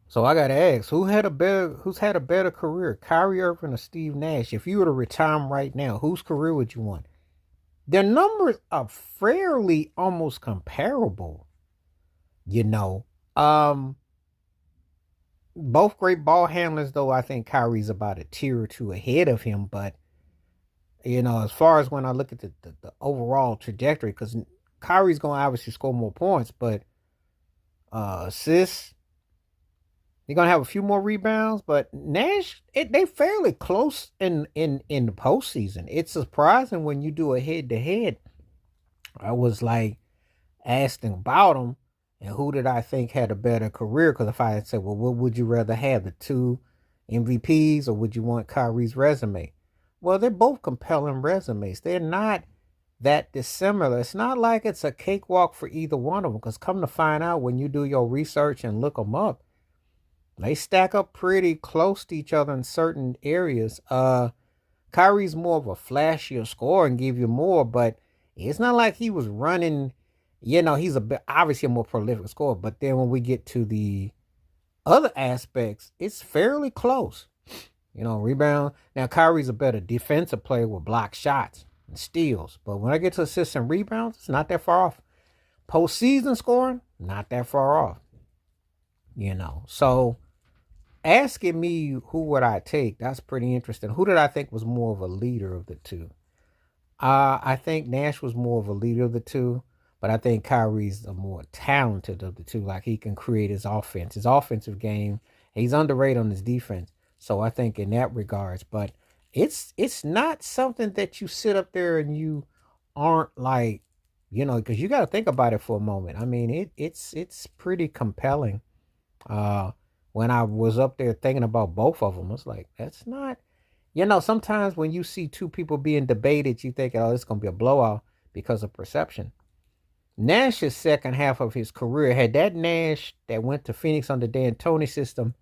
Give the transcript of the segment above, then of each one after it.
So I gotta ask, who's had a better career, Kyrie Irving or Steve Nash? If you were to retire him right now, whose career would you want? Their numbers are fairly almost comparable, you know. Um, both great ball handlers, though I think Kyrie's about a tier or two ahead of him, but as far as when I look at the overall trajectory, because Kyrie's gonna obviously score more points, but assists, you're gonna have a few more rebounds, but Nash, they fairly close in the postseason. It's surprising when you do a head to head. I was like asking about them and who did I think had a better career? Because if I had said, well, what would you rather have, the two MVPs or would you want Kyrie's resume? Well, they're both compelling resumes. They're not that dissimilar. It's not like it's a cakewalk for either one of them. Because come to find out, when you do your research and look them up, they stack up pretty close to each other in certain areas. Kyrie's more of a flashier scorer and give you more, but it's not like he was running. He's a bit obviously a more prolific scorer, but then when we get to the other aspects, it's fairly close. Rebound. Now Kyrie's a better defensive player with block shots and steals, but when I get to assists and rebounds, it's not that far off. Postseason scoring, not that far off. So asking me who would I take, that's pretty interesting. Who did I think was more of a leader of the two? I think Nash was more of a leader of the two, but I think Kyrie's the more talented of the two. Like, he can create his offense, his offensive game. He's underrated on his defense. So I think in that regards, but it's not something that you sit up there and you aren't like, because you got to think about it for a moment. I mean, it's pretty compelling. Uh, when I was up there thinking about both of them, it's like, that's not, sometimes when you see two people being debated, you think, oh, it's going to be a blowout because of perception. Nash's second half of his career, had that Nash that went to Phoenix under D'Antoni's system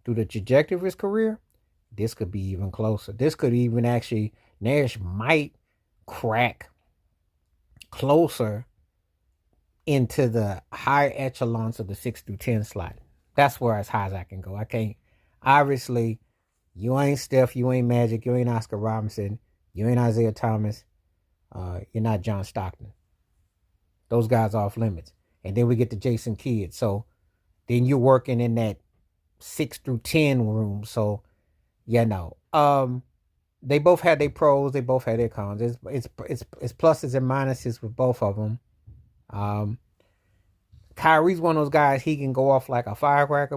through the trajectory of his career, this could be even closer. This could even actually, Nash might crack closer into the higher echelons of the 6 through 10 slot. That's where as high as I can go. I can't, obviously, you ain't Steph, you ain't Magic, you ain't Oscar Robinson, you ain't Isaiah Thomas, you're not John Stockton. Those guys are off limits. And then we get to Jason Kidd. So then you're working in that 6 through 10 room. So, they both had their pros, they both had their cons. It's pluses and minuses with both of them. Um, Kyrie's one of those guys, he can go off like a firecracker.